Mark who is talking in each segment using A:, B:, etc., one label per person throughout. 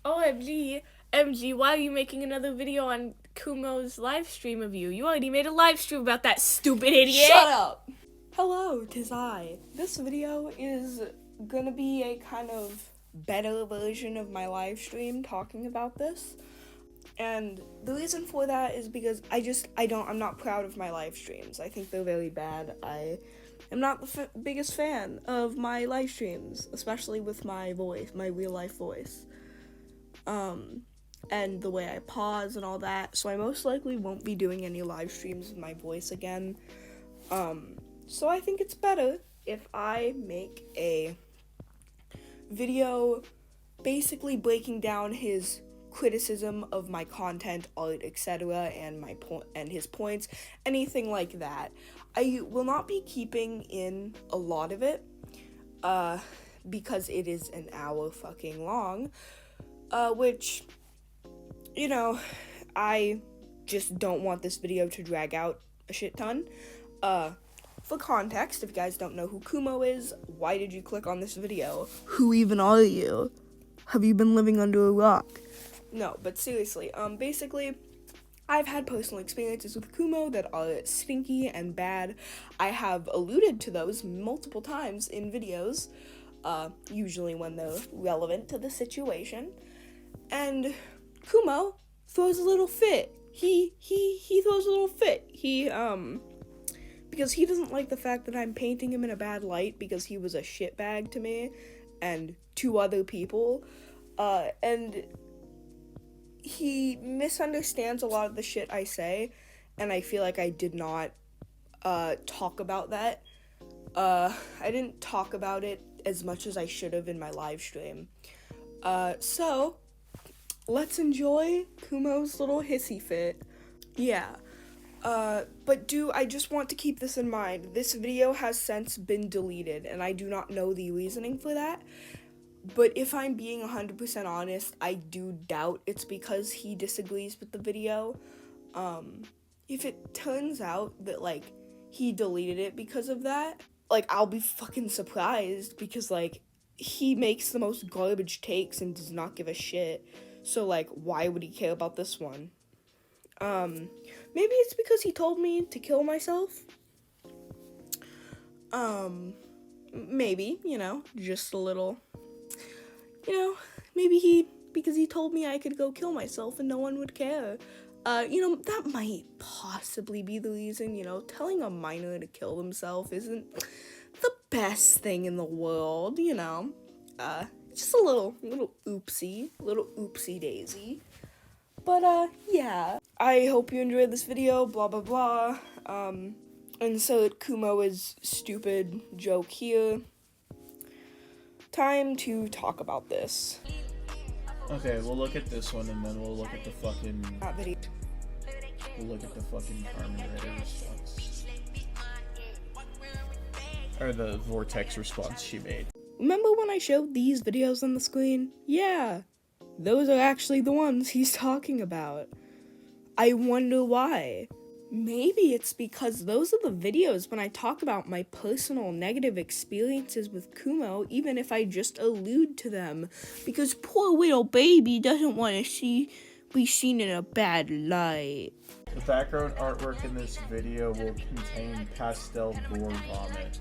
A: OMG, why are you making another video on Kumo's live stream of you? You already made a live stream about that stupid idiot!
B: Shut up! Hello, 'tis I. This video is gonna be a kind of better version of my live stream talking about this. And the reason for that is because I'm not proud of my live streams. I think they're very bad. I am not the biggest fan of my live streams, especially with my voice, my real life voice. And the way I pause and all that, so I most likely won't be doing any live streams with my voice again. So I think it's better if I make a video basically breaking down his criticism of my content, art, etc., and his points, anything like that. I will not be keeping in a lot of it, because it is an hour fucking long, which, you know, I just don't want this video to drag out a shit ton. For context, if you guys don't know who Kumo is, why did you click on this video? Who even are you? Have you been living under a rock? No, but seriously, basically, I've had personal experiences with Kumo that are stinky and bad. I have alluded to those multiple times in videos, usually when they're relevant to the situation. And Kumo throws a little fit. He throws a little fit. Because he doesn't like the fact that I'm painting him in a bad light because he was a shitbag to me and to other people. And he misunderstands a lot of the shit I say, and I feel like I did not talk about that. I didn't talk about it as much as I should have in my live stream. So let's enjoy Kumo's little hissy fit. Yeah. But I just want to keep this in mind. This video has since been deleted, and I do not know the reasoning for that. But if I'm being 100% honest, I do doubt it's because he disagrees with the video. If it turns out that, like, he deleted it because of that, like, I'll be fucking surprised because, like, he makes the most garbage takes and does not give a shit. So, like, why would he care about this one? Maybe it's because he told me to kill myself. Maybe, just a little, maybe because he told me I could go kill myself and no one would care. That might possibly be the reason, telling a minor to kill himself isn't the best thing in the world, just a little oopsie daisy. But, yeah, I hope you enjoyed this video, blah, blah, blah. Insert Kumo's stupid joke here. Time to talk about this.
C: Okay, we'll look at this one, and then we'll look at the fucking...
B: video.
C: We'll look at the fucking Carmen Ritter response. Or the Vortex response she made.
B: Remember when I showed these videos on the screen? Yeah. Those are actually the ones he's talking about. I wonder why. Maybe it's because those are the videos when I talk about my personal negative experiences with Kumo, even if I just allude to them. Because poor little baby doesn't want to be seen in a bad light.
C: The background artwork in this video will contain pastel gore vomit.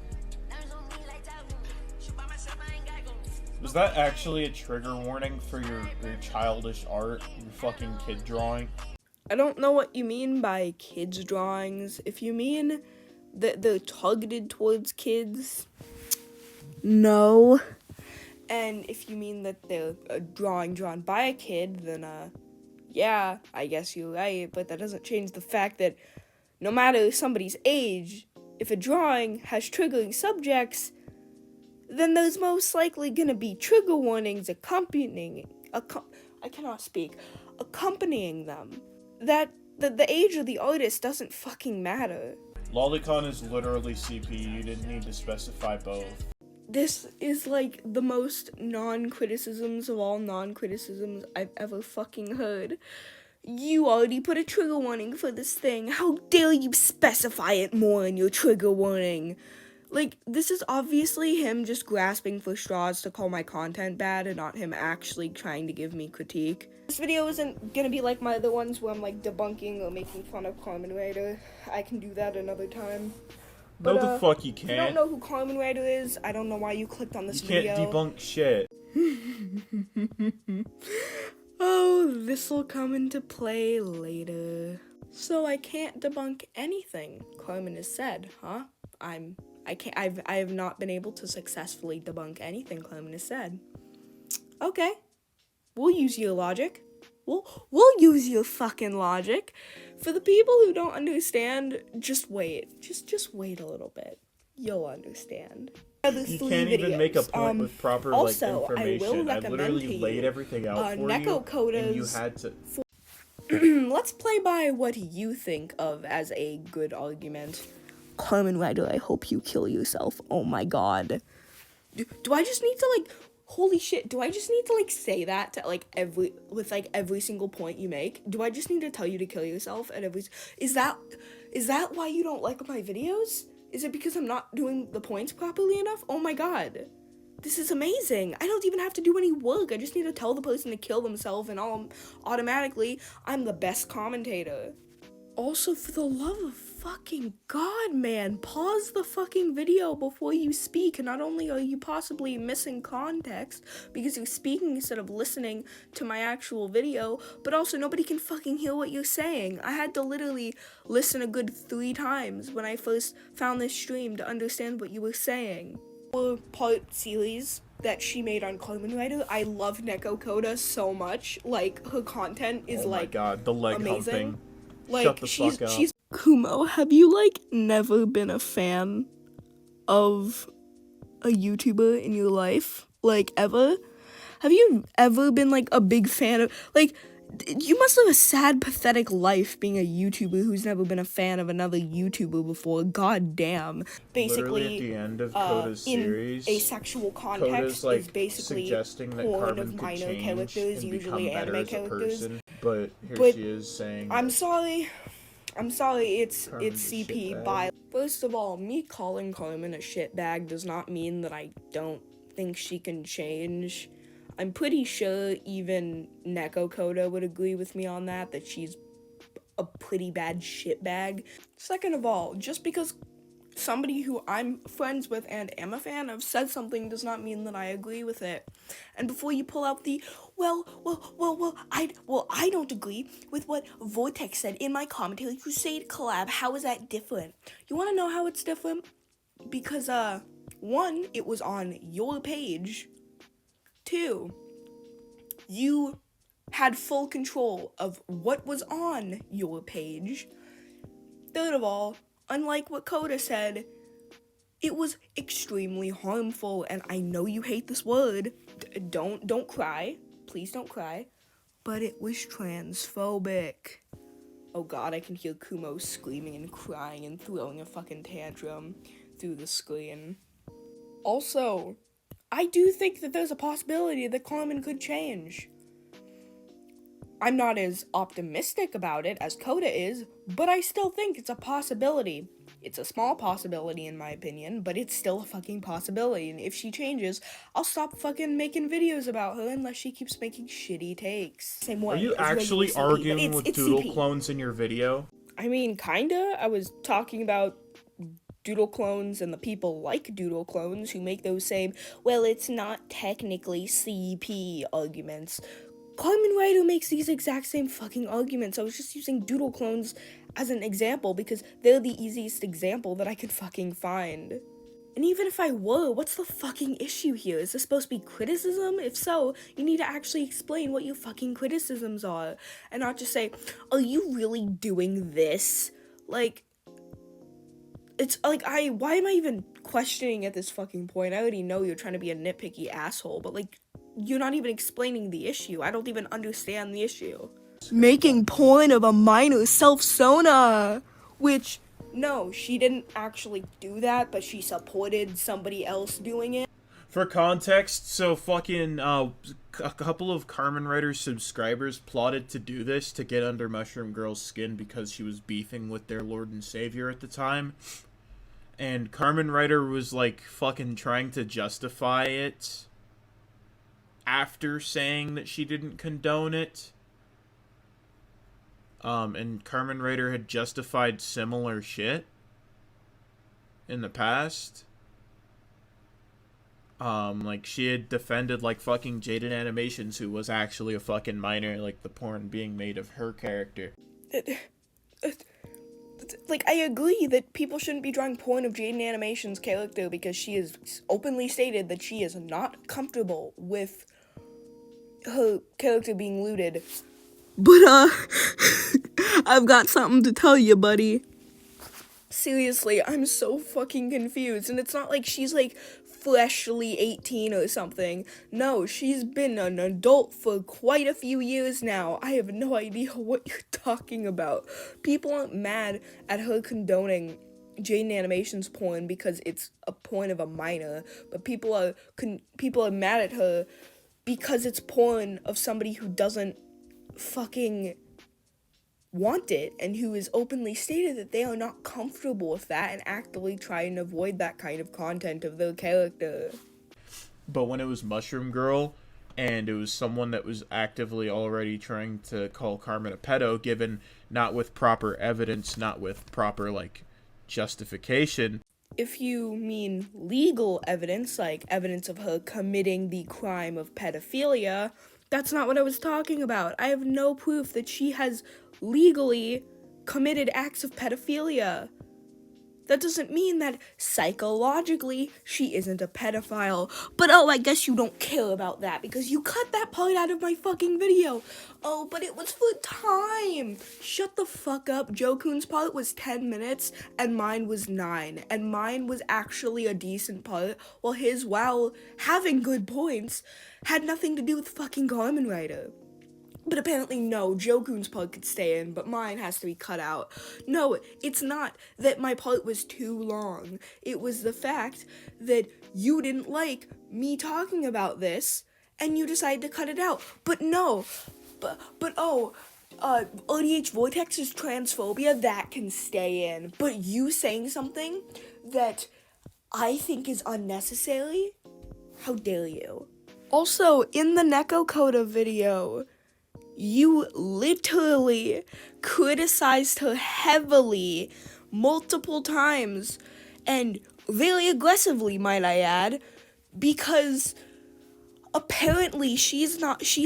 C: Was that actually a trigger warning for your childish art, your fucking kid drawing?
B: I don't know what you mean by kids' drawings. If you mean that they're targeted towards kids, no. And if you mean that they're a drawing drawn by a kid, then, yeah, I guess you're right. But that doesn't change the fact that no matter somebody's age, if a drawing has triggering subjects, then there's most likely gonna be trigger warnings accompanying them. That the age of the artist doesn't fucking matter.
C: Lolicon is literally CP, you didn't need to specify both.
B: This is like the most non-criticisms of all non-criticisms I've ever fucking heard. You already put a trigger warning for this thing. How dare you specify it more in your trigger warning? Like, this is obviously him just grasping for straws to call my content bad and not him actually trying to give me critique. This video isn't gonna be like my other ones where I'm like debunking or making fun of Carmen Rider. I can do that another time.
C: No,
B: But,
C: the fuck you
B: if you don't
C: can't.
B: know who Carmen Rider is, I don't know why you clicked on this
C: You can't
B: video.
C: debunk shit.
B: Oh, this'll come into play later. So I can't debunk anything Carmen has said, huh? I have not been able to successfully debunk anything Carmen has said. Okay. We'll use your logic. We'll use your fucking logic. For the people who don't understand, just wait. Just wait a little bit. You'll understand.
C: You can't even make a point with proper
B: also,
C: like information. I
B: recommend
C: literally
B: to
C: laid
B: you,
C: everything out for
B: Neko
C: you,
B: Koda's
C: and you had to.
B: Let's play by what you think of as a good argument. Carmen Rider, I hope you kill yourself. Oh my god. Do I just need to, like, holy shit, do I just need to, like, say that to, like, every single point you make? Do I just need to tell you to kill yourself at every... Is that why you don't like my videos? Is it because I'm not doing the points properly enough? Oh my god. This is amazing. I don't even have to do any work. I just need to tell the person to kill themselves and automatically I'm the best commentator. Also, for the love of fucking God, man, pause the fucking video before you speak. And not only are you possibly missing context because you're speaking instead of listening to my actual video, but also nobody can fucking hear what you're saying. I had to literally listen a good 3 times when I first found this stream to understand what you were saying. Part series that she made on Carmen Rider, I love Neko Koda so much. Like, her content is
C: Oh my god, the leg
B: amazing.
C: humping.
B: Like,
C: Shut the fuck up.
B: she's Kumo, have you like never been a fan of a YouTuber in your life? Like, ever? Have you ever been like a big fan of, like, you must live a sad, pathetic life being a YouTuber who's never been a fan of another YouTuber before. God damn. Basically,
C: literally at the end of Koda's series,
B: in a sexual context,
C: Koda's like
B: is basically
C: suggesting that
B: porn
C: Carmen
B: of
C: could
B: minor
C: change
B: characters,
C: and
B: usually
C: become better
B: anime
C: as a
B: characters.
C: person, but here
B: But
C: she is saying
B: I'm
C: that
B: sorry, it's
C: Carmen's a
B: CP
C: shitbag.
B: by. First of all, me calling Carmen a shitbag does not mean that I don't think she can change. I'm pretty sure even Neko Koda would agree with me on that she's a pretty bad shitbag. Second of all, just because somebody who I'm friends with and am a fan of said something does not mean that I agree with it. And before you pull out the, I don't agree with what Vortex said in my commentary Crusade collab, how is that different? You wanna know how it's different? Because, 1, it was on your page. 2, you had full control of what was on your page. Third of all, unlike what Koda said, it was extremely harmful, and I know you hate this word. Don't cry. Please don't cry. But it was transphobic. Oh god, I can hear Kumo screaming and crying and throwing a fucking tantrum through the screen. Also, I do think that there's a possibility that Carmen could change. I'm not as optimistic about it as Koda is, but I still think it's a possibility. It's a small possibility in my opinion, but it's still a fucking possibility, and if she changes, I'll stop fucking making videos about her unless she keeps making shitty takes. Same way.
C: Are you actually arguing with doodle clones in your video?
B: I mean, kinda. I was talking about doodle clones and the people like doodle clones who make those same, well, it's not technically CP arguments. Carmen Rider makes these exact same fucking arguments. I was just using doodle clones as an example because they're the easiest example that I could fucking find. And even if I were, what's the fucking issue here? Is this supposed to be criticism? If so, you need to actually explain what your fucking criticisms are. And not just say, are you really doing this? Like, it's like, why am I even questioning at this fucking point? I already know you're trying to be a nitpicky asshole, but like, you're not even explaining the issue. I don't even understand the issue. Making porn of a minor self-sona, which, no, she didn't actually do that, but she supported somebody else doing it.
C: For context, so fucking, a couple of Carmen Rider's subscribers plotted to do this to get under Mushroom Girl's skin because she was beefing with their Lord and Savior at the time. And Carmen Ryder was like fucking trying to justify it after saying that she didn't condone it. And Carmen Ryder had justified similar shit in the past. Like she had defended like fucking Jaden Animations, who was actually a fucking minor, like the porn being made of her character.
B: Like, I agree that people shouldn't be drawing porn of Jaden Animation's character because she has openly stated that she is not comfortable with her character being looted. But, I've got something to tell you, buddy. Seriously, I'm so fucking confused. And it's not like she's, like, freshly 18 or something. No, she's been an adult for quite a few years now. I have no idea what you're talking about. People aren't mad at her condoning Jaden Animation's porn because it's a porn of a minor, but people are mad at her because it's porn of somebody who doesn't fucking want it and who has openly stated that they are not comfortable with that and actively try and avoid that kind of content of their character.
C: But when it was Mushroom Girl, and it was someone that was actively already trying to call Carmen a pedo, given not with proper evidence, not with proper, like, justification.
B: If you mean legal evidence, like evidence of her committing the crime of pedophilia, that's not what I was talking about. I have no proof that she has legally committed acts of pedophilia. That doesn't mean that psychologically she isn't a pedophile. But oh, I guess you don't care about that because you cut that part out of my fucking video. Oh, but it was for time. Shut the fuck up. Jokun's part was 10 minutes and mine was 9. And mine was actually a decent part, while his, while having good points, had nothing to do with fucking Kamen Rider. But apparently, no, Jokun's part could stay in, but mine has to be cut out. No, it's not that my part was too long. It was the fact that you didn't like me talking about this, and you decided to cut it out. But no, RDH Vortex's transphobia, that can stay in. But you saying something that I think is unnecessary? How dare you? Also, in the Neko Coda video, you literally criticized her heavily, multiple times, and very aggressively, might I add, because apparently she's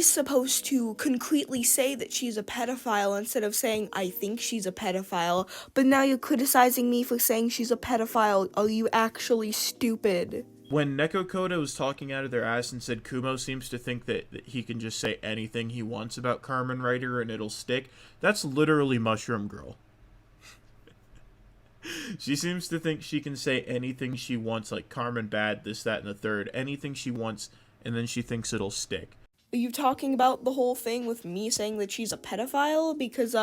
B: supposed to concretely say that she's a pedophile instead of saying, I think she's a pedophile, but now you're criticizing me for saying she's a pedophile. Are you actually stupid?
C: When Neko Koda was talking out of their ass and said Kumo seems to think that he can just say anything he wants about Carmen Rider and it'll stick, that's literally Mushroom Girl. She seems to think she can say anything she wants, like Carmen bad, this, that, and the third, anything she wants, and then she thinks it'll stick.
B: Are you talking about the whole thing with me saying that she's a pedophile? Because,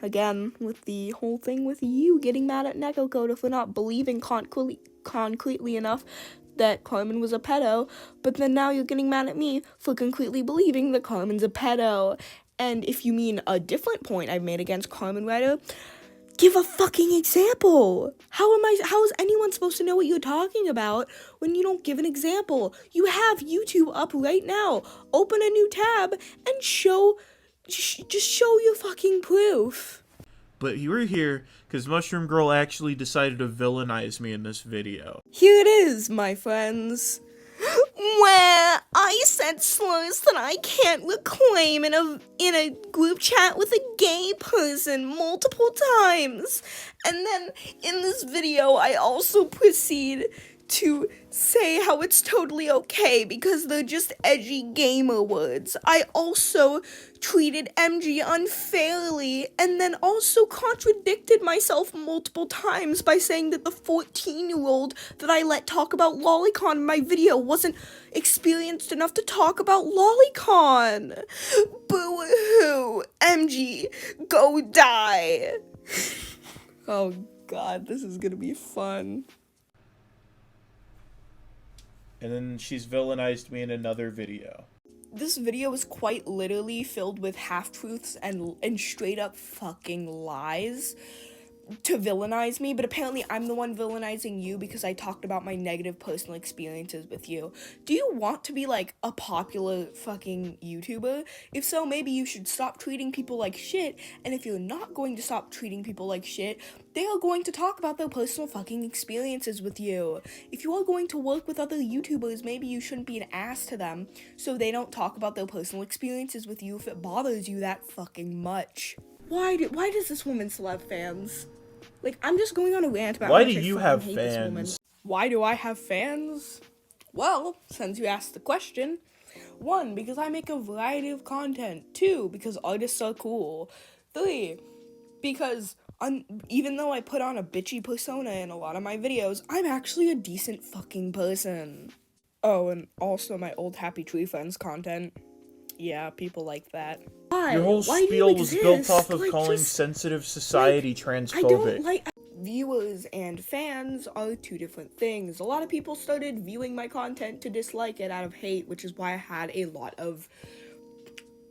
B: again, with the whole thing with you getting mad at Neko Koda for not believing concretely enough that Carmen was a pedo, but then now you're getting mad at me for concretely believing that Carmen's a pedo. And if you mean a different point I've made against Carmen Rider, give a fucking example. How is anyone supposed to know what you're talking about when you don't give an example? You have YouTube up right now. Open a new tab and just show your fucking proof.
C: But you were here because Mushroom Girl actually decided to villainize me in this video.
B: Here it is, my friends. Where I said slurs that I can't reclaim in a group chat with a gay person multiple times. And then in this video, I also proceed to say how it's totally okay because they're just edgy gamer words. I also treated MG unfairly and then also contradicted myself multiple times by saying that the 14-year-old that I let talk about lolicon in my video wasn't experienced enough to talk about lolicon. Boo-hoo, MG, go die. Oh god, this is gonna be fun.
C: And then she's villainized me in another video.
B: This video is quite literally filled with half-truths and straight up fucking lies. to villainize me, but apparently I'm the one villainizing you because I talked about my negative personal experiences with you. Do you want to be like a popular fucking YouTuber? If so, maybe you should stop treating people like shit, and if you're not going to stop treating people like shit, they are going to talk about their personal fucking experiences with you. If you are going to work with other YouTubers, maybe you shouldn't be an ass to them so they don't talk about their personal experiences with you if it bothers you that fucking much. Why does this woman still have fans? Like, I'm just going on a rant about
C: Why
B: how
C: do
B: much I
C: you
B: fucking
C: have
B: hate this woman.
C: fans?
B: Why do I have fans? Well, since you asked the question, 1, because I make a variety of content. 2, because artists are cool. 3, because even though I put on a bitchy persona in a lot of my videos, I'm actually a decent fucking person. Oh, and also my old Happy Tree Friends content. Yeah, people like that. Why?
C: Your whole
B: Why do you
C: spiel was built
B: exist?
C: off of
B: Like,
C: calling
B: just,
C: sensitive society transphobic.
B: I don't like... Viewers and fans are 2 different things. A lot of people started viewing my content to dislike it out of hate, which is why I had a lot of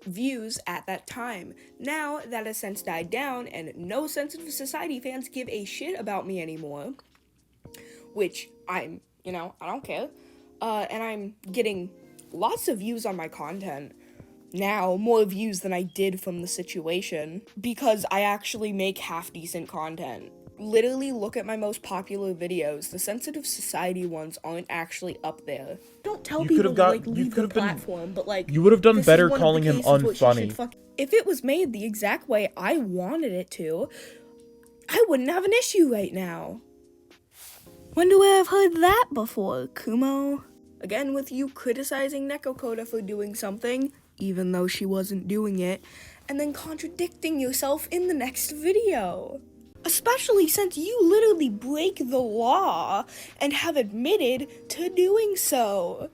B: views at that time. Now that has since died down, and no sensitive society fans give a shit about me anymore, which I don't care. And I'm getting lots of views on my content. Now, more views than I did from the situation, because I actually make half-decent content. Literally, look at my most popular videos. The sensitive society ones aren't actually up there. Don't tell people to, leave the platform, but,
C: You would have done
B: this
C: better
B: is one
C: calling
B: of the
C: him
B: cases where she should
C: unfunny.
B: if it was made the exact way I wanted it to, I wouldn't have an issue right now. Wonder where I've heard that before, Kumo. Again, with you criticizing Nekokoda for doing something, even though she wasn't doing it, and then contradicting yourself in the next video. Especially since you literally break the law and have admitted to doing so.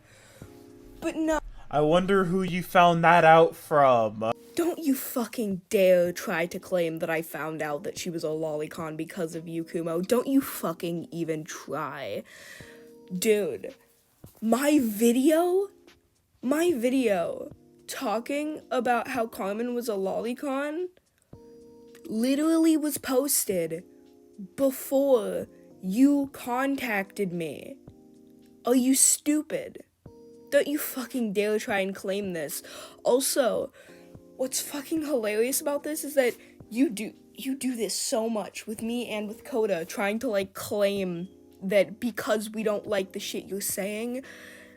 B: But no.
C: I wonder who you found that out from.
B: Don't you fucking dare try to claim that I found out that she was a lolicon because of you, Kumo. Don't you fucking even try. Dude, my video talking about how Carmen was a lolicon literally was posted before you contacted me. Are you stupid? Don't you fucking dare try and claim this. Also, what's fucking hilarious about this is that you do this so much with me and with Coda, trying to claim that because we don't like the shit you're saying,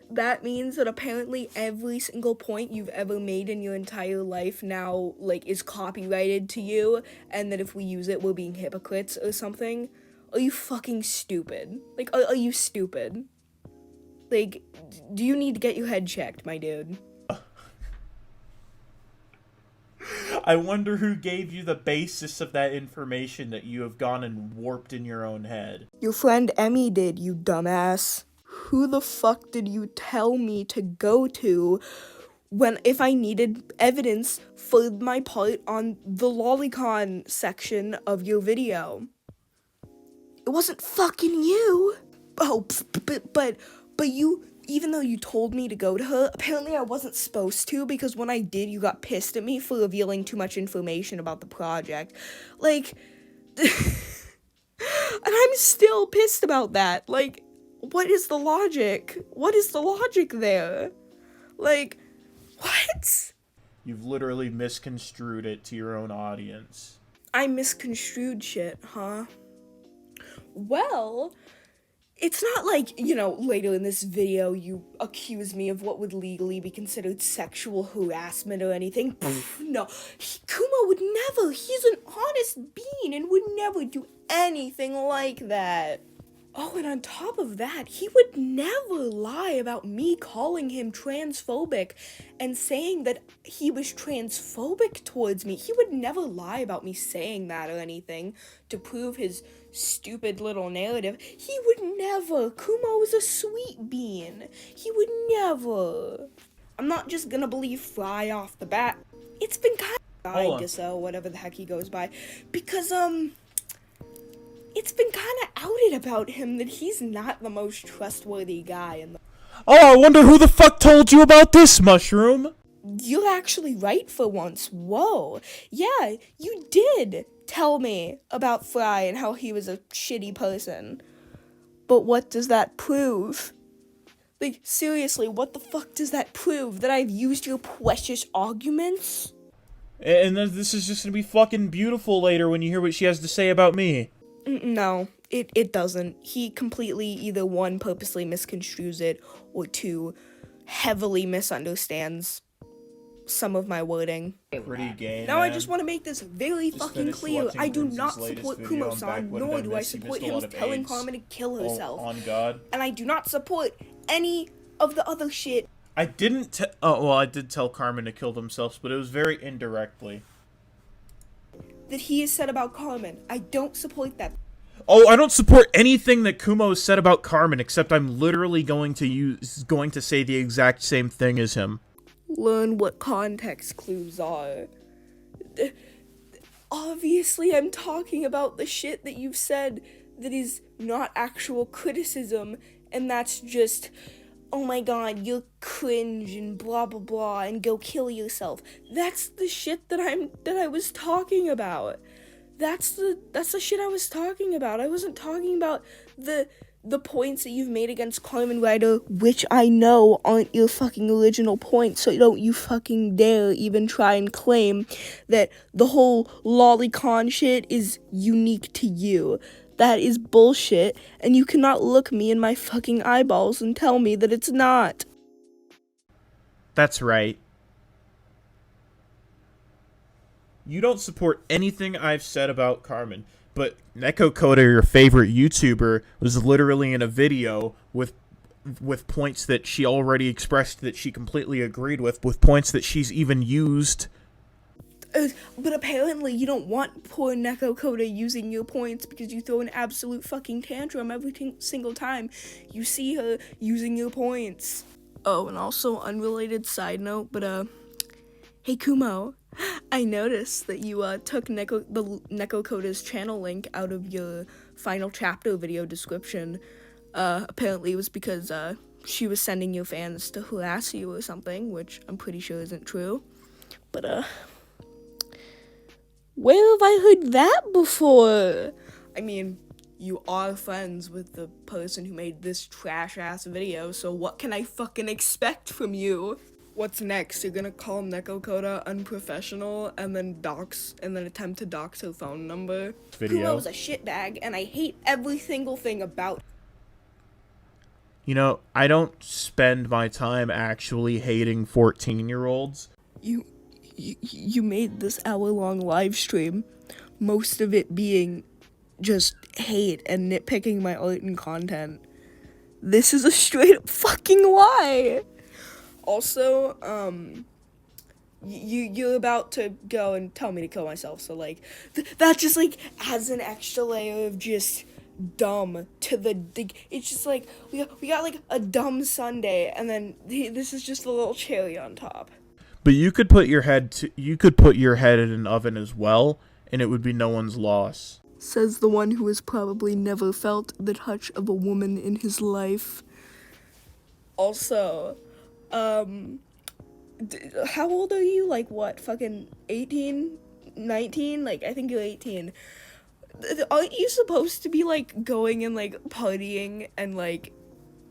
B: that means that apparently every single point you've ever made in your entire life now, is copyrighted to you, and that if we use it, we're being hypocrites or something. Are you fucking stupid? Are you stupid? Do you need to get your head checked, my dude?
C: I wonder who gave you the basis of that information that you have gone and warped in your own head.
B: Your friend Emmy did, you dumbass. Who the fuck did you tell me to go to if I needed evidence for my part on the lolicon section of your video? It wasn't fucking you. Oh, but you, even though you told me to go to her, apparently I wasn't supposed to, because when I did, you got pissed at me for revealing too much information about the project. And I'm still pissed about that. What is the logic? What is the logic there? What?
C: You've literally misconstrued it to your own audience.
B: I misconstrued shit, huh? Well, it's not later in this video you accuse me of what would legally be considered sexual harassment or anything. No, Kumo would never. He's an honest being and would never do anything like that. Oh, and on top of that, he would never lie about me calling him transphobic and saying that he was transphobic towards me. He would never lie about me saying that or anything to prove his stupid little narrative. He would never. Kumo is a sweet bean. He would never. I'm not just gonna believe Fry off the bat. It's been kind of Giso, whatever the heck he goes by, because, it's been kind of outed about him that he's not the most trustworthy guy in the...
C: Oh, I wonder who the fuck told you about this, Mushroom?
B: You're actually right for once. Whoa. Yeah, you did tell me about Fry and how he was a shitty person. But what does that prove? Like, seriously, what the fuck does that prove? That I've used your precious arguments?
C: And then this is just gonna be fucking beautiful later when you hear what she has to say about me.
B: No, it doesn't. He completely either one, purposely misconstrues it, or two, heavily misunderstands some of my wording.
C: Pretty gay,
B: Now
C: man.
B: I just want to make this very
C: Just
B: fucking
C: finished
B: clear.
C: watching
B: I do
C: Grims's
B: not
C: latest
B: support
C: video. I'm back.
B: Kumo-san,
C: What did
B: nor
C: I
B: do I
C: miss? He
B: support
C: missed a lot
B: him
C: of
B: telling
C: AIDS.
B: Carmen to kill
C: Oh,
B: herself.
C: on God.
B: And I do not support any of the other shit.
C: I didn't I did tell Carmen to kill themselves, but it was very indirectly.
B: That he has said about Carmen. I don't support that.
C: Oh, I don't support anything that Kumo has said about Carmen, except I'm literally going to say the exact same thing as him.
B: Learn what context clues are. Obviously, I'm talking about the shit that you've said that is not actual criticism, and that's just, oh my god, you're cringe and blah blah blah and go kill yourself. That's the shit that I was talking about. That's the shit I was talking about. I wasn't talking about the points that you've made against Carmen Rider, which I know aren't your fucking original points, so don't you fucking dare even try and claim that the whole lolicon shit is unique to you. That is bullshit, and you cannot look me in my fucking eyeballs and tell me that it's not.
C: That's right. You don't support anything I've said about Carmen, but Neko Koda, your favorite YouTuber, was literally in a video with points that she already expressed that she completely agreed with points that she's even used.
B: But apparently you don't want poor Neko Koda using your points because you throw an absolute fucking tantrum every single time you see her using your points. Oh, and also unrelated side note, but hey Kumo, I noticed that you took Neko Koda's channel link out of your final chapter video description. Apparently it was because she was sending your fans to harass you or something, which I'm pretty sure isn't true. But where have I heard that before? I mean, you are friends with the person who made this trash-ass video, so what can I fucking expect from you? What's next? You're gonna call Neko Koda unprofessional and then attempt to dox her phone number? Kumo's a shitbag, and I hate every single thing about.
C: You know, I don't spend my time actually hating 14-year-olds.
B: You made this hour-long live stream, most of it being just hate and nitpicking my art and content. This is a straight-up fucking lie! Also, you're about to go and tell me to kill myself, so, like, that just, like, adds an extra layer of just dumb to it's just, like, we got, like, a dumb Sunday, and then this is just a little cherry on top.
C: But you could put your head in an oven as well, and it would be no one's loss.
B: Says the one who has probably never felt the touch of a woman in his life. Also, how old are you? Like, what, fucking 18? 19? Like, I think you're 18. Aren't you supposed to be, like, going and, like, partying and, like,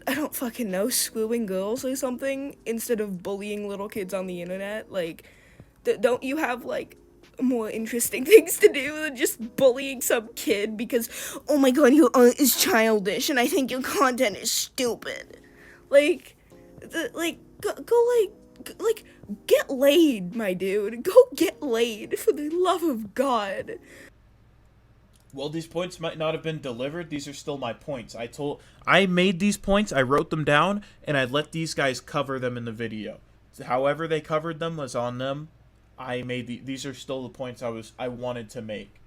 B: I don't fucking know, screwing girls or something, instead of bullying little kids on the internet? Like, don't you have, like, more interesting things to do than just bullying some kid because, oh my god, your art is childish and I think your content is stupid? Like, go get laid, my dude. Go get laid, for the love of God.
C: Well, these points might not have been delivered. These are still my points. I made these points, I wrote them down, and I let these guys cover them in the video. However they covered them was on them. I made these are still the points I wanted to make.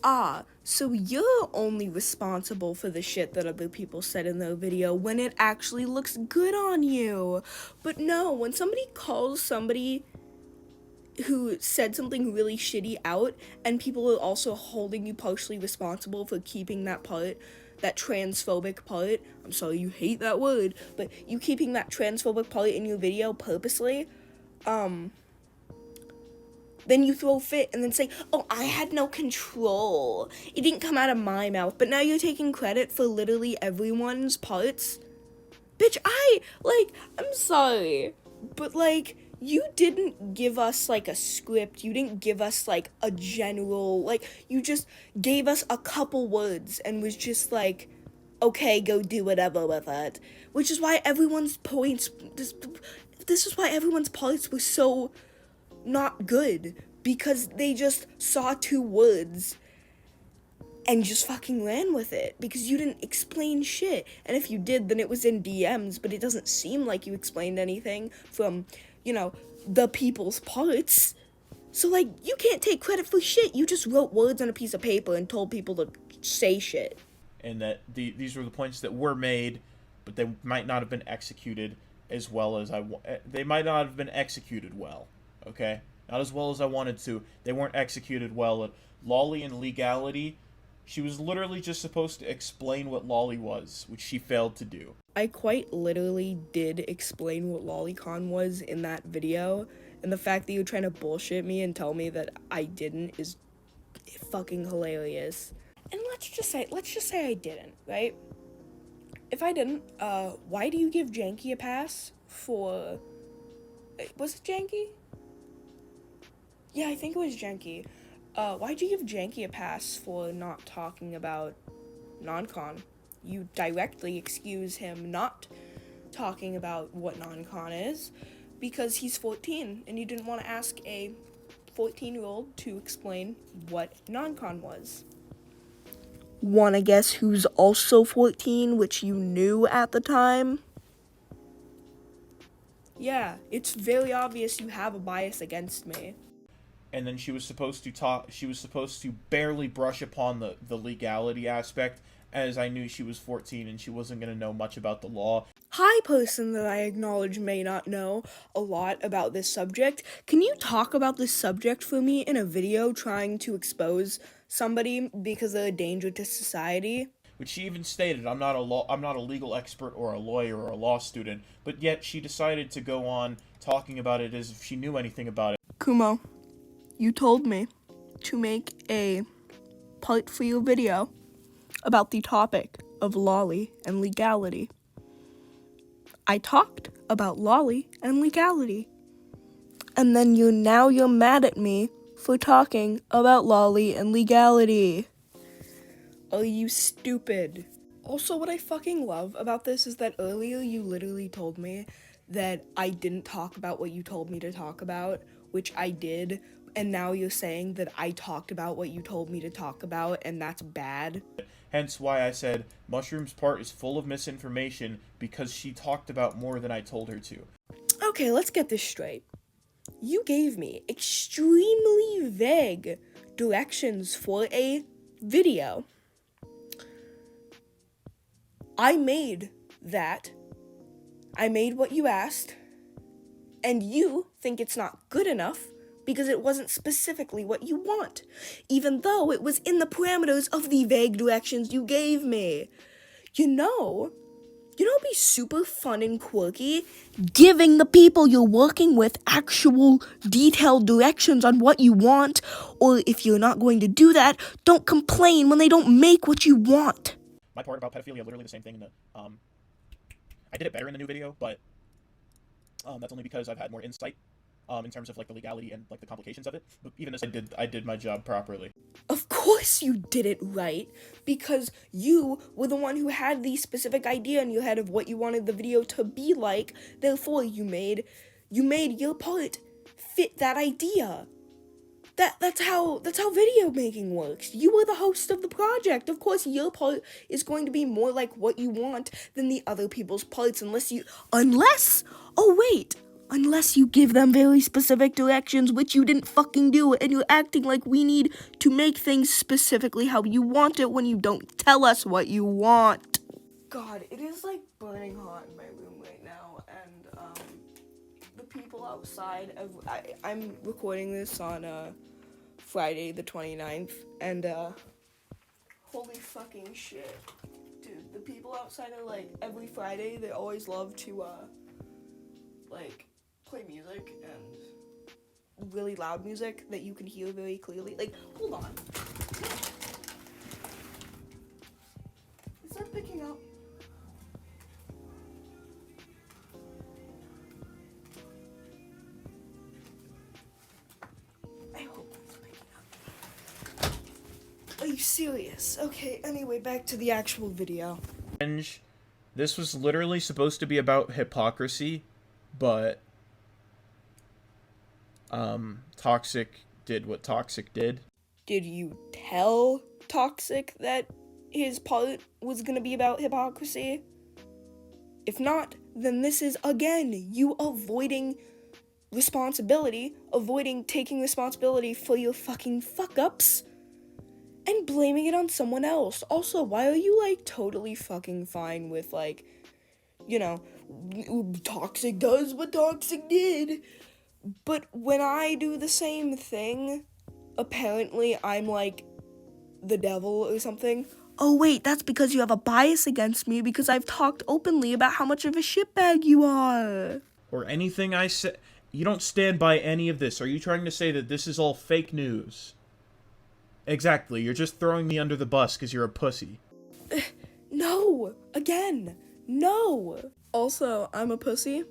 B: Ah, so you're only responsible for the shit that other people said in their video when it actually looks good on you. But no, when somebody calls somebody who said something really shitty out, and people are also holding you partially responsible for keeping that part, that transphobic part, I'm sorry you hate that word, but you keeping that transphobic part in your video purposely, then you throw a fit and then say, oh, I had no control. It didn't come out of my mouth. But now you're taking credit for literally everyone's parts. Bitch, I'm sorry. But, like, you didn't give us, like, a script. You didn't give us, like, a general, like, you just gave us a couple words and was just like, okay, go do whatever with it. Which is why everyone's points, this is why everyone's parts were so not good, because they just saw 2 words and just fucking ran with it, because you didn't explain shit. And if you did, then it was in DMs, but it doesn't seem like you explained anything from, the people's parts. So, like, you can't take credit for shit. You just wrote words on a piece of paper and told people to say shit.
C: And that these were the points that were made, but they might not have been executed as well as they might not have been executed well, okay? Not as well as I wanted to. They weren't executed well. Lolly and legality, she was literally just supposed to explain what lolly was, which she failed to do.
B: I quite literally did explain what lolicon was in that video, and the fact that you're trying to bullshit me and tell me that I didn't is fucking hilarious. And let's just say I didn't, right? If I didn't, why do you give Janky a pass for... Was it Janky? Yeah, I think it was Janky. Why'd you give Janky a pass for not talking about non-con? You directly excuse him not talking about what non-con is because he's 14 and you didn't want to ask a 14-year-old to explain what non-con was. Wanna guess who's also 14, which you knew at the time? Yeah, it's very obvious you have a bias against me.
C: And then she was supposed to barely brush upon the legality aspect, as I knew she was 14 and she wasn't going to know much about the law.
B: Hi, person that I acknowledge may not know a lot about this subject. Can you talk about this subject for me in a video trying to expose somebody because they're a danger to society?
C: Which she even stated, I'm not a legal expert or a lawyer or a law student, but yet she decided to go on talking about it as if she knew anything about it.
B: Kumo, you told me to make a part for your video about the topic of lolly and legality. I talked about lolly and legality. And then you're mad at me for talking about lolly and legality. Are you stupid? Also, what I fucking love about this is that earlier you literally told me that I didn't talk about what you told me to talk about, which I did, and now you're saying that I talked about what you told me to talk about, and that's bad.
C: Hence why I said Mushroom's part is full of misinformation, because she talked about more than I told her to.
B: Okay, let's get this straight. You gave me extremely vague directions for a video. I made what you asked, and you think it's not good enough because it wasn't specifically what you want, even though it was in the parameters of the vague directions you gave me. You know, it'd be super fun and quirky giving the people you're working with actual detailed directions on what you want, or if you're not going to do that, don't complain when they don't make what you want.
C: My part about pedophilia, literally the same thing in the, I did it better in the new video, but, that's only because I've had more insight, in terms of, like, the legality and, like, the complications of it. But even this, I did my job properly.
B: Of course you did it right, because you were the one who had the specific idea in your head of what you wanted the video to be like, therefore you made your part fit that idea. That's how video making works. You were the host of the project. Of course, your part is going to be more like what you want than the other people's parts, unless you give them very specific directions, which you didn't fucking do, and you're acting like we need to make things specifically how you want it when you don't tell us what you want. God, it is like burning hot in my room right now, and the people outside, I'm recording this on Friday the 29th, and holy fucking shit. Dude, the people outside are like, every Friday, they always love to, like, play music, and really loud music that you can hear very clearly. Like, hold on. Is that picking up? I hope that's picking up. Are you serious? Okay, anyway, back to the actual video.
C: This was literally supposed to be about hypocrisy, but Toxic did what Toxic did.
B: Did you tell Toxic that his part was gonna be about hypocrisy? If not, then this is, again, you avoiding responsibility, avoiding taking responsibility for your fucking fuck-ups, and blaming it on someone else. Also, why are you, like, totally fucking fine with, like, you know, Toxic does what Toxic did, but when I do the same thing, apparently I'm, like, the devil or something? Oh wait, that's because you have a bias against me because I've talked openly about how much of a shitbag you are.
C: Or anything I said. You don't stand by any of this. Are you trying to say that this is all fake news? Exactly, you're just throwing me under the bus because you're a pussy.
B: No! Again! No! Also, I'm a pussy.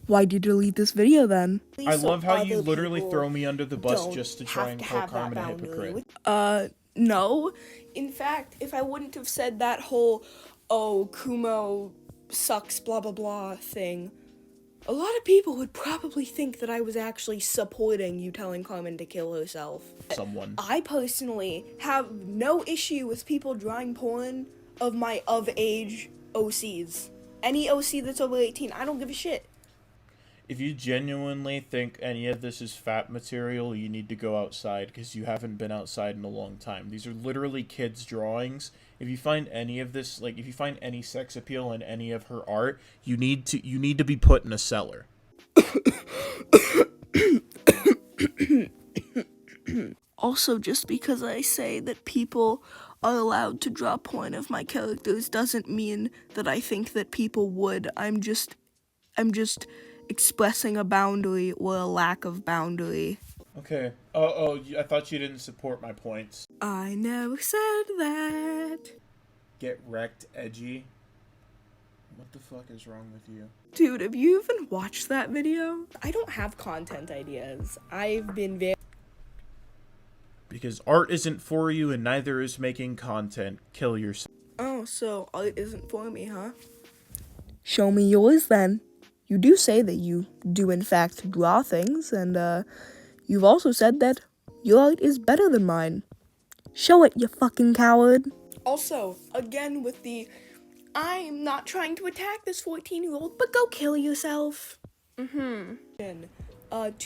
B: Why'd you delete this video then?
C: I love how you literally throw me under the bus just to try and call Carmen a hypocrite.
B: No. In fact, if I wouldn't have said that whole, oh, Kumo sucks, blah, blah, blah thing, a lot of people would probably think that I was actually supporting you telling Carmen to kill herself.
C: Someone.
B: I personally have no issue with people drawing porn of my of-age OCs. Any OC that's over 18, I don't give a shit.
C: If you genuinely think any of this is fat material, you need to go outside because you haven't been outside in a long time. These are literally kids' drawings. If you find any of this, like if you find any sex appeal in any of her art, you need to be put in a cellar.
B: Also, just because I say that people are allowed to draw porn of my characters doesn't mean that I think that people would. I'm just expressing a boundary or a lack of boundary.
C: Okay. I thought you didn't support my points.
B: I never said that.
C: Get wrecked, edgy. What the fuck is wrong with you?
B: Dude, have you even watched that video? I don't have content ideas. I've been very...
C: Because art isn't for you and neither is making content. Kill yourself.
B: Oh, so art isn't for me, huh? Show me yours then. You do say that you do in fact draw things, and you've also said that your art is better than mine. Show it, you fucking coward. Also, again with the, I'm not trying to attack this 14-year-old, but go kill yourself. To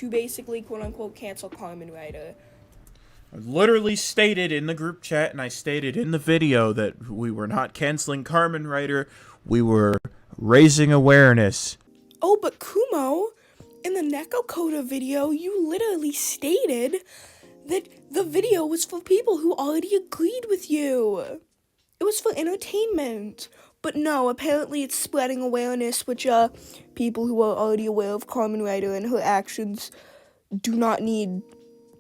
B: basically quote-unquote cancel Carmen Ryder.
C: I literally stated in the group chat and I stated in the video that we were not canceling Carmen Ryder. We were raising awareness.
B: Oh, but Kumo, in the Neko Coda video, you literally stated that the video was for people who already agreed with you. It was for entertainment. But no, apparently it's spreading awareness, which people who are already aware of Carmen Ryder and her actions do not need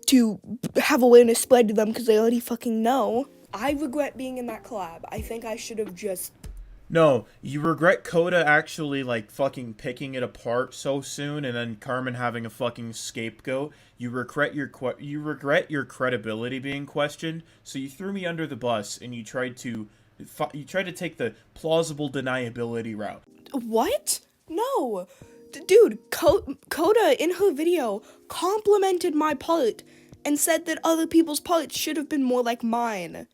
B: to have awareness spread to them because they already fucking know. I regret being in that collab. I think I should have just...
C: No, you regret Coda actually, like, fucking picking it apart so soon and then Carmen having a fucking scapegoat. You regret your credibility being questioned, so you threw me under the bus and you tried to take the plausible deniability route.
B: What? No. Dude, Coda in her video complimented my part and said that other people's parts should have been more like mine.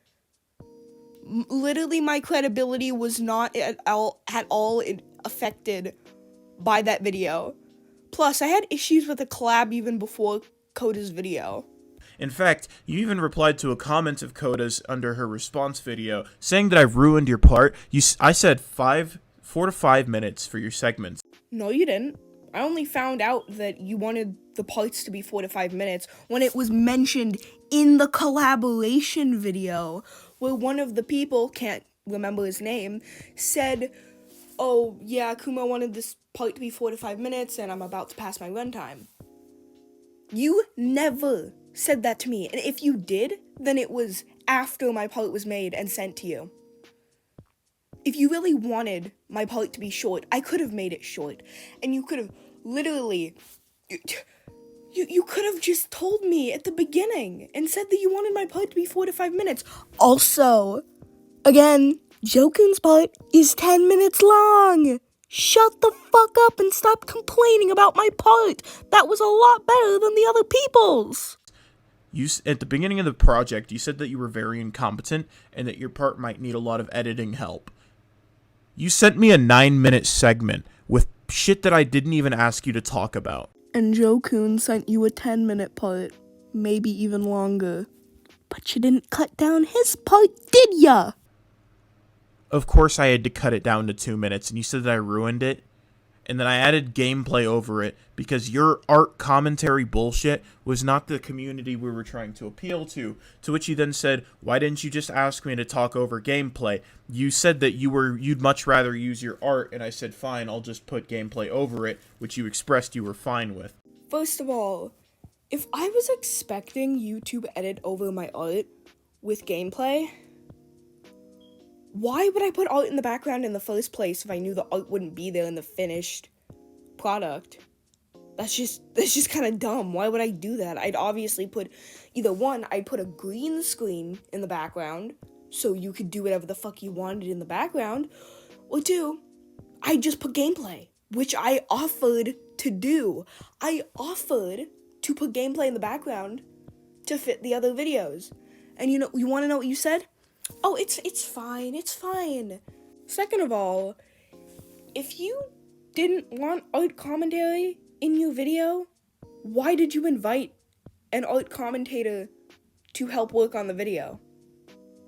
B: Literally, my credibility was not at all affected by that video. Plus, I had issues with the collab even before Coda's video.
C: In fact, you even replied to a comment of Coda's under her response video, saying that I've ruined your part. I said 4 to 5 minutes for your segments.
B: No, you didn't. I only found out that you wanted the parts to be 4 to 5 minutes when it was mentioned in the collaboration video, where one of the people, can't remember his name, said, oh, yeah, Kumo wanted this part to be 4 to 5 minutes, and I'm about to pass my runtime. You never said that to me. And if you did, then it was after my part was made and sent to you. If you really wanted my part to be short, I could have made it short. And you could have literally... You could have just told me at the beginning and said that you wanted my part to be 4 to 5 minutes. Also, again, Jokun's part is 10 minutes long. Shut the fuck up and stop complaining about my part. That was a lot better than the other people's.
C: At the beginning of the project, you said that you were very incompetent and that your part might need a lot of editing help. You sent me a 9-minute segment with shit that I didn't even ask you to talk about.
B: And Jokun sent you a 10-minute part, maybe even longer. But you didn't cut down his part, did ya?
C: Of course I had to cut it down to 2 minutes, and you said that I ruined it. And then I added gameplay over it because your art commentary bullshit was not the community we were trying to appeal to. To which you then said, why didn't you just ask me to talk over gameplay? You said that you'd much rather use your art, and I said, fine, I'll just put gameplay over it, which you expressed you were fine with.
B: First of all, if I was expecting you to edit over my art with gameplay, why would I put art in the background in the first place if I knew the art wouldn't be there in the finished product? That's just kind of dumb. Why would I do that? I'd obviously put, either one, I'd put a green screen in the background so you could do whatever the fuck you wanted in the background, or two, I'd just put gameplay, which I offered to do. I offered to put gameplay in the background to fit the other videos. And you want to know what you said? Oh, it's fine, it's fine. Second of all, if you didn't want art commentary in your video, why did you invite an art commentator to help work on the video?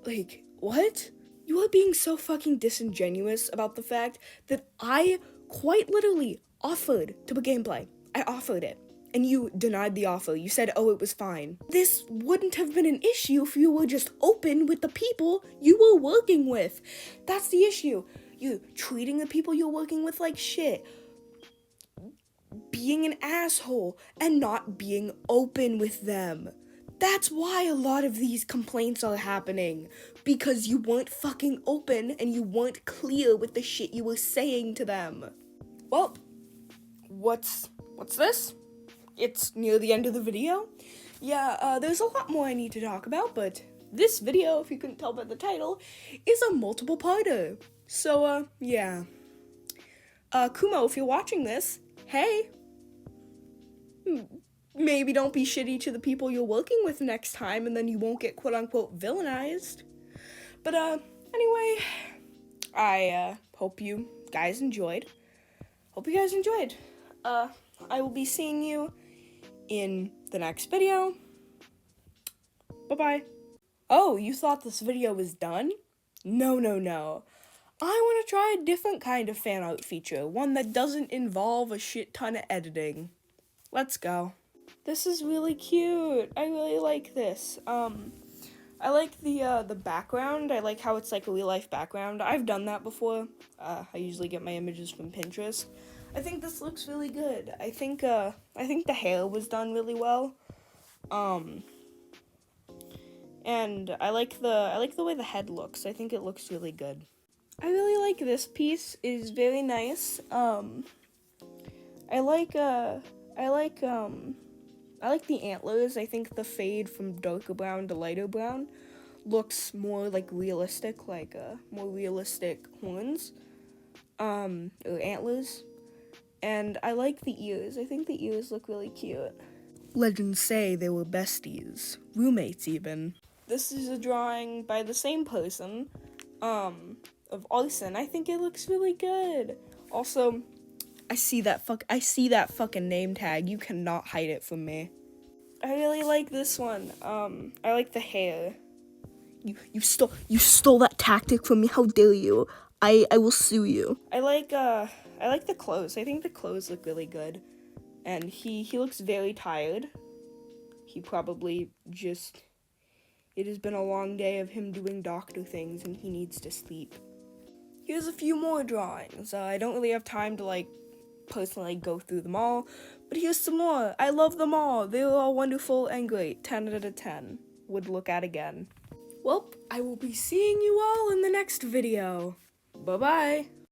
B: Like, what? You are being so fucking disingenuous about the fact that I quite literally offered to put gameplay. I offered it. And you denied the offer. You said, oh, it was fine. This wouldn't have been an issue if you were just open with the people you were working with. That's the issue. You're treating the people you're working with like shit. Being an asshole and not being open with them. That's why a lot of these complaints are happening. Because you weren't fucking open and you weren't clear with the shit you were saying to them. Well, what's this? It's near the end of the video. Yeah, there's a lot more I need to talk about, but this video, if you couldn't tell by the title, is a multiple-parter. So, yeah. Kumo, if you're watching this, hey. Maybe don't be shitty to the people you're working with next time, and then you won't get quote-unquote villainized. But, anyway, I, hope you guys enjoyed. I will be seeing you in the next video. Bye-bye. Oh, you thought this video was done? No. I want to try a different kind of fan art feature, one that doesn't involve a shit ton of editing. Let's go. This is really cute. I really like this. I like the background. I like how it's like a real life background. I've done that before. I usually get my images from Pinterest. I think this looks really good. I think the hair was done really well. And I like the way the head looks. I think it looks really good. I really like this piece. It is very nice. I like the antlers. I think the fade from darker brown to lighter brown looks more like realistic, like more realistic horns, or antlers. And I like the ears. I think the ears look really cute. Legends say they were besties, roommates even. This is a drawing by the same person, of Arson. I think it looks really good. Also, I see that fucking name tag. You cannot hide it from me. I really like this one. I like the hair. You stole that tactic from me. How dare you? I will sue you. I like the clothes. I think the clothes look really good. And he looks very tired. He probably just... It has been a long day of him doing doctor things and he needs to sleep. Here's a few more drawings. I don't really have time to, personally go through them all, but here's some more. I love them all. They were all wonderful and great. 10 out of 10. Would look at again. Well, I will be seeing you all in the next video. Bye-bye.